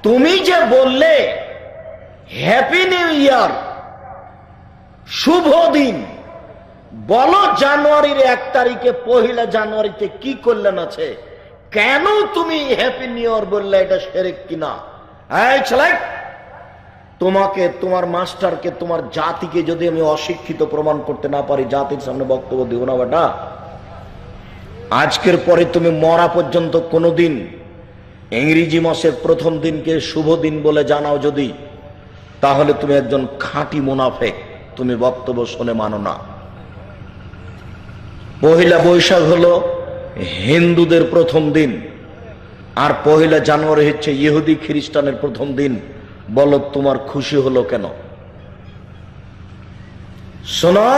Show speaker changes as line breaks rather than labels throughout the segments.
তুমি যে বললে হ্যাপি নিউ ইয়ার, শুভ দিন, বলো জানুয়ারির 1 তারিখে, 1 জানুয়ারিতে কি কল্যাণ আছে? কেন তুমি হ্যাপি নিউ ইয়ার বললে? এটা শিরক কিনা? এই ছেলে, তোমাকে, তোমার মাস্টারকে, তোমার জাতিকে যদি আমি অশিক্ষিত প্রমাণ করতে না পারি, জাতির সামনে বক্তব্য দিব না বেটা। আজকের পরে তুমি মরা পর্যন্ত কোনোদিন ইংরেজি মাসের প্রথম দিনকে শুভ দিন বলে জানাও যদি, তাহলে তুমি একজন খাঁটি মুনাফেক, তুমি বক্তব্য শুনে মানো না। 1 বৈশাখ হলো হিন্দুদের প্রথম দিন, আর 1 জানুয়ারি হচ্ছে ইহুদি খ্রিস্টানের প্রথম দিন। বলো তোমার খুশি হলো কেন? শোনো,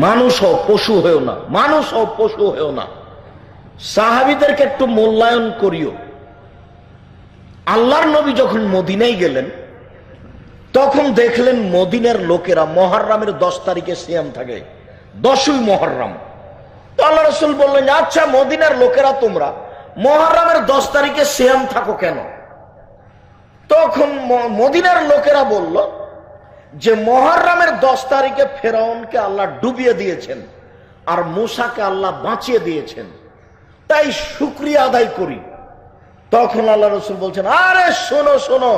মানুষ হও, পশু হয়েও না, মানুষ হও, পশু হয়েও না। সাহাবীদেরকে একটু মূল্যায়ন করিও। আল্লাহর নবী যখন মদিনায় গেলেন, তখন দেখলেন মদিনার লোকেরা মুহররমের 10 তারিখে সিয়াম থাকে, 10ই মুহররম। তো আল্লাহ রাসূল বললেন, আচ্ছা মদিনার লোকেরা তোমরা মুহররমের 10 তারিখে সিয়াম থাকো কেন? তখন মদিনার লোকেরা বলল যে মুহররমের 10 তারিখে ফেরাউনকে আল্লাহ ডুবিয়ে দিয়েছেন আর মূসাকে আল্লাহ বাঁচিয়ে দিয়েছেন, তাই শুকরিয়া আদায় করি। তখন আল্লাহ রাসূল বলছেন, আরে শোনো শোনো,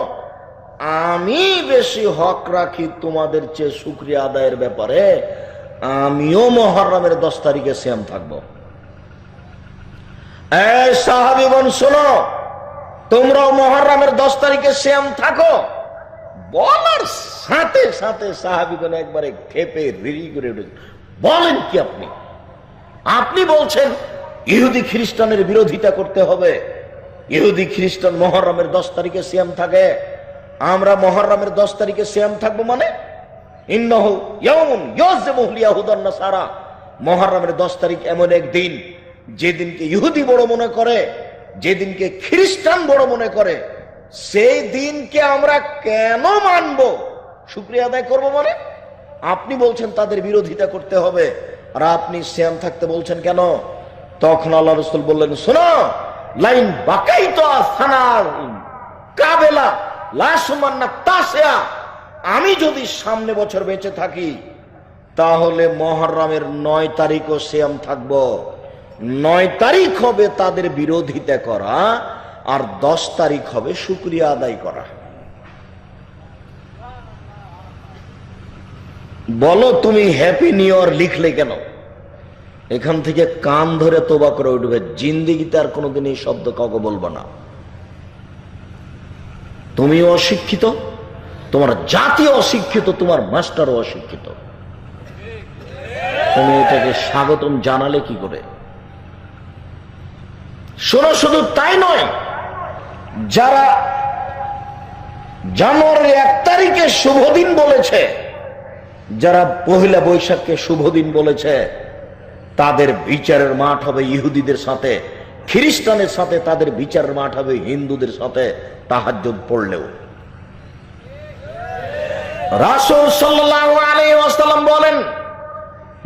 আমি বেশি হক রাখি তোমাদের চেয়ে শুকরিয়া আদায়ের ব্যাপারে। আমিও মুহররমের 10 তারিখে সিয়াম থাকবো। এই সাহাবীগণ শোনো, তোমরাও মুহররমের 10 তারিখে সিয়াম থাকো। বলার সাথে সাথে সাহাবীগণ একবারে ক্ষেপে রিরি করে উঠেছে। বলেন কি আপনি? আপনি বলছেন ইহুদি খ্রিস্টানের বিরোধিতা করতে হবে? ইহুদি খ্রিস্টান মুহররমের 10 তারিখে সিয়াম থাকে, আমরা মুহররমের 10 তারিখে সিয়াম থাকবো মানে? ইন্নাহু ইয়াউমুন ইয়াযমুল ইয়াহুদান নাসারা, মুহররমের 10 তারিখ এমন এক দিন যেদিনকে ইহুদি বড় মনে করে, যেদিনকে খ্রিস্টান বড় মনে করে, সেই দিনকে আমরা কেন মানব, শুকরিয়া আদায় করব মানে? আপনি বলছেন তাদের বিরোধিতা করতে হবে, আর আপনি সিয়াম থাকতে বলছেন কেন? তখন আল্লাহ রাসূল বললেন, শোনো, লাইন বাকাইতু আসানাল কাবেলা লাসমান্না তাসিয়া, আমি যদি সামনে বছর বেঁচে থাকি তাহলে মুহররমের 9 তারিখও সিয়াম থাকবো। 9 তারিখ হবে তাদের বিরোধিতা করা, আর 10 তারিখ হবে শুকরিয়া আদায় করা। বলো তুমি হ্যাপি নিউ ইয়ার লিখলে কেন? এখান থেকে কান ধরে তোবা করে উঠবে, জিন্দেগিতে আর কোনোদিন এই শব্দ কাউকে বলবো না। তুমি অশিক্ষিত, তোমার জাতি অশিক্ষিত, তোমার মাস্টারও অশিক্ষিত। তুমি এটাকে স্বাগতম জানালে কি করে? শোনো, শুধু তাই নয়, যারা জানুয়ারির 1 তারিখে শুভ দিন বলেছে, যারা 1 বৈশাখকে শুভ দিন বলেছে, তাদের বিচারের মাঠ হবে ইহুদিদের সাথে, খ্রিস্টানের সাথে তাদের বিচারের মাঠ হবে হিন্দুদের সাথে তাহাজ্জুদ পড়লেও। রাসূল সাল্লাল্লাহু আলাইহি ওয়াসাল্লাম বলেন,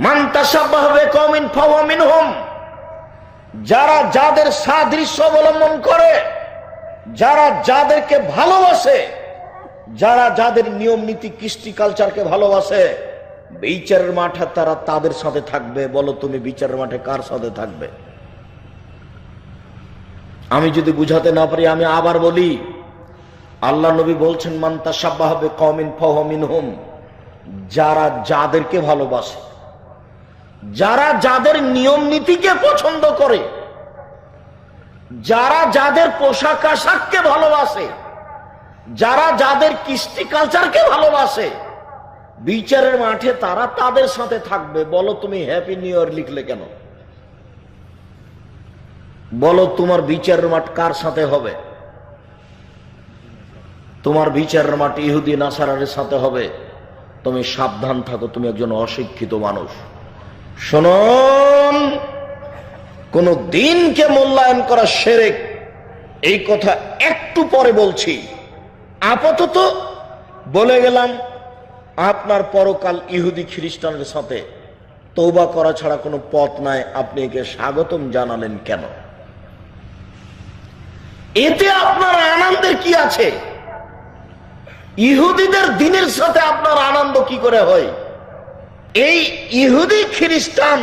মান তাশাব্বাহা বিকওমিন ফাহুয়া মিনহুম, যারা যাদের সাদৃশ্য অবলম্বন করে, যারা যাদেরকে ভালোবাসে, যারা যাদের নিয়ম নীতি কৃষ্টি কালচারকে ভালোবাসে, বিচারের মাঠে তারা তাদের সাথে থাকবে। বলো তুমি বিচারের মাঠে কার সাথে থাকবে? আমি যদি বুঝাতে না পারি আমি আবার বলি, আল্লাহ নবী বলছেন, মান তাশাব্বাহা বিকওমিন ফাহুয়া মিনহুম, যারা যাদেরকে ভালোবাসে, যারা যাদের নিয়ম নীতিকে পছন্দ করে, যারা যাদের পোশাক আশাককে ভালোবাসে, যারা যাদের কৃষ্টি কালচারকে ভালোবাসে, বিচারের মাঠে তারা তাদের সাথে থাকবে। বলো তুমি হ্যাপি নিউ ইয়ার লিখলে কেন? বলো তোমার বিচারের মাঠ কার সাথে হবে? তোমার বিচারের মাঠ ইহুদি নাসারার সাথে হবে। তুমি সাবধান থাকো, তুমি একজন অশিক্ষিত মানুষ। শুনুন, কোন দিনকে মূল্যায়ন করা শিরক, এই কথা একটু পরে বলছি। আপাতত বলে গেলাম, আপনার পরকাল ইহুদি খ্রিস্টানের সাথে, তওবা করা ছাড়া কোনো পথ নাই। আপনি একে স্বাগতম জানালেন কেন? এতে আপনার কি আছে? ইহুদিদের দিনের সাথে আপনার আনন্দ কি করে হয়? এই ইহুদি খ্রিস্টান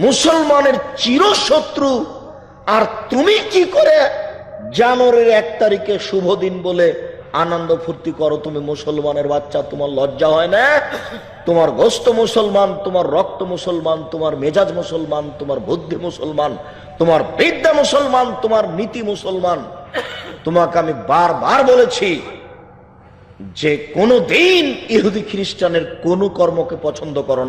মুসলমানের চিরশত্রু, আর তুমি কি করে জানুয়ারির 1 তারিখে শুভ দিন বলে আনন্দ ফুর্তি করো? তুমি মুসলমানের বাচ্চা, তোমার লজ্জা হয় না? তোমার গোস্ত মুসলমান, তোমার রক্ত মুসলমান, তোমার মেজাজ মুসলমান, তোমার বুদ্ধি মুসলমান, তোমার বিদ্যা মুসলমান, তোমার নীতি মুসলমান। তোমাকে আমি বারবার বলেছি যে কোনো দিন ইহুদি খ্রিস্টানের কোনো কর্মকে পছন্দ করো না।